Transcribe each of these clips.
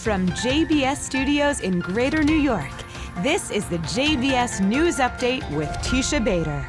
From JBS Studios in Greater New York, this is the JBS News Update with Teisha Bader.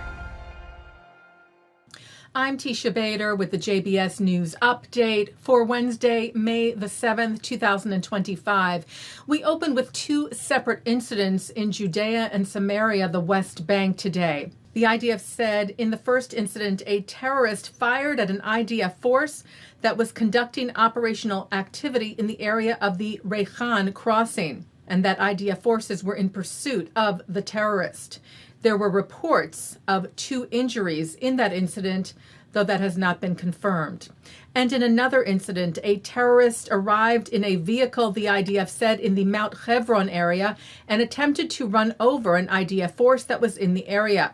I'm Teisha Bader with the JBS News Update for Wednesday, May the 7th, 2025. We open with two separate incidents in Judea and Samaria, the West Bank, today. The IDF said in the first incident, a terrorist fired at an IDF force that was conducting operational activity in the area of the Regev crossing, and that IDF forces were in pursuit of the terrorist. There were reports of 2 injuries in that incident, though that has not been confirmed. And in another incident, a terrorist arrived in a vehicle, the IDF said, in the Mount Hebron area and attempted to run over an IDF force that was in the area.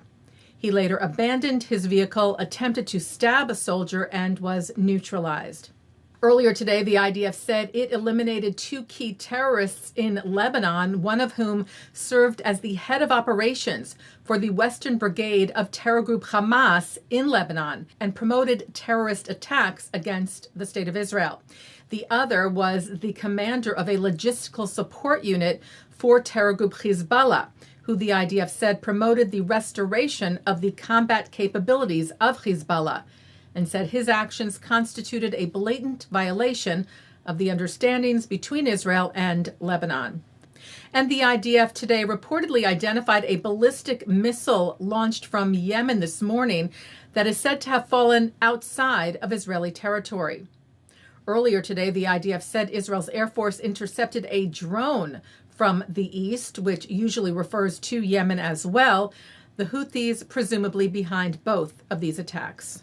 He later abandoned his vehicle, attempted to stab a soldier, and was neutralized. Earlier today, the IDF said it eliminated 2 key terrorists in Lebanon, one of whom served as the head of operations for the Western Brigade of terror group Hamas in Lebanon and promoted terrorist attacks against the State of Israel. The other was the commander of a logistical support unit for terror group Hezbollah, who the IDF said promoted the restoration of the combat capabilities of Hezbollah, and said his actions constituted a blatant violation of the understandings between Israel and Lebanon. And the IDF today reportedly identified a ballistic missile launched from Yemen this morning that is said to have fallen outside of Israeli territory. Earlier today, the IDF said Israel's Air Force intercepted a drone from the east, which usually refers to Yemen as well, the Houthis presumably behind both of these attacks.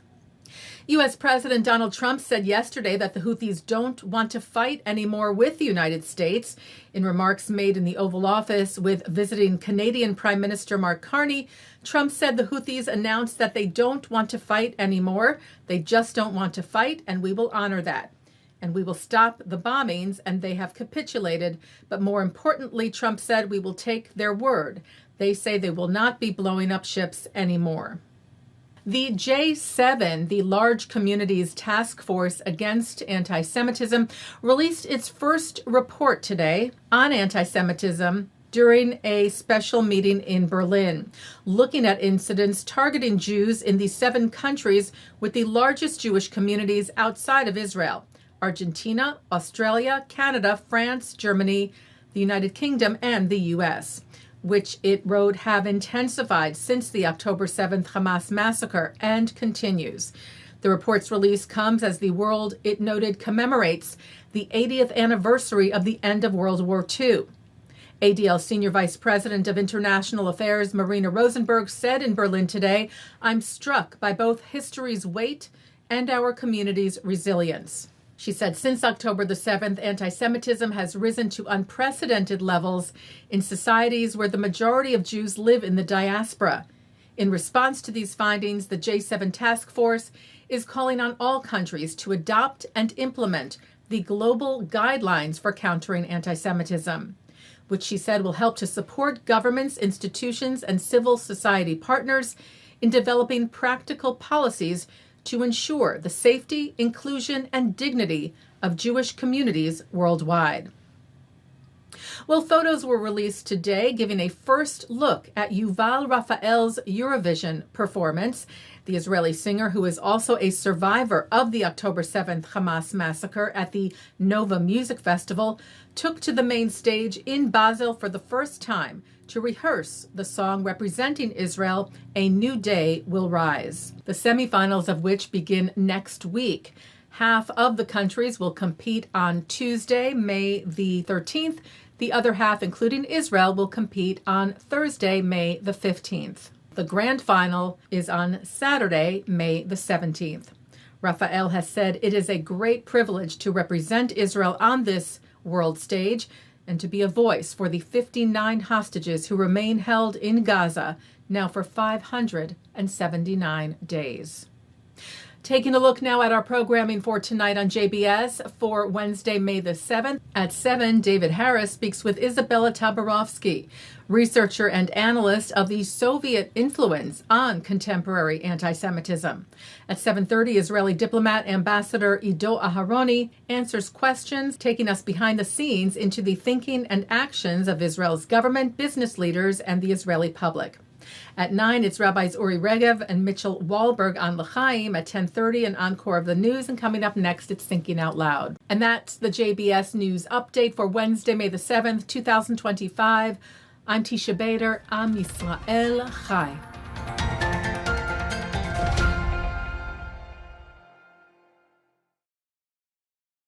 U.S. President Donald Trump said yesterday that the Houthis don't want to fight anymore with the United States. In remarks made in the Oval Office with visiting Canadian Prime Minister Mark Carney, Trump said the Houthis announced that they don't want to fight anymore. They just don't want to fight, and we will honor that. And we will stop the bombings, and they have capitulated. But more importantly, Trump said we will take their word. They say they will not be blowing up ships anymore. The J7, the Large Communities Task Force Against Antisemitism, released its first report today on antisemitism during a special meeting in Berlin, looking at incidents targeting Jews in the 7 countries with the largest Jewish communities outside of Israel: Argentina, Australia, Canada, France, Germany, the United Kingdom, and the U.S., which it wrote have intensified since the October 7th Hamas massacre and continues. The report's release comes as the world, it noted, commemorates the 80th anniversary of the end of World War II. ADL Senior Vice President of International Affairs Marina Rosenberg said in Berlin today, "I'm struck by both history's weight and our community's resilience." She said since October the 7th, anti-Semitism has risen to unprecedented levels in societies where the majority of Jews live in the diaspora. In response to these findings, the J7 task force is calling on all countries to adopt and implement the global guidelines for countering anti-Semitism, which she said will help to support governments, institutions, and civil society partners in developing practical policies to ensure the safety, inclusion, and dignity of Jewish communities worldwide. Well, photos were released today giving a first look at Yuval Raphael's Eurovision performance. The Israeli singer, who is also a survivor of the October 7th Hamas massacre at the Nova Music Festival, took to the main stage in Basel for the first time to rehearse the song representing Israel, "A New Day Will Rise," the semifinals of which begin next week. Half of the countries will compete on Tuesday, May the 13th. The other half, including Israel, will compete on Thursday, May the 15th. The grand final is on Saturday, May the 17th. Raphael has said it is a great privilege to represent Israel on this world stage and to be a voice for the 59 hostages who remain held in Gaza now for 579 days. Taking a look now at our programming for tonight on JBS for Wednesday, May the 7th. At 7, David Harris speaks with Izabella Tabarovsky, researcher and analyst of the Soviet influence on contemporary anti-Semitism. At 7:30, Israeli diplomat Ambassador Ido Aharoni answers questions, taking us behind the scenes into the thinking and actions of Israel's government, business leaders, and the Israeli public. At 9, it's Rabbis Regev and Mitchell Wohlberg on L'chaim. At 10:30, an encore of the news. And coming up next, it's Thinking Out Loud. And that's the JBS News Update for Wednesday, May the 7th, 2025. I'm Teisha Bader. Am Yisrael Chai.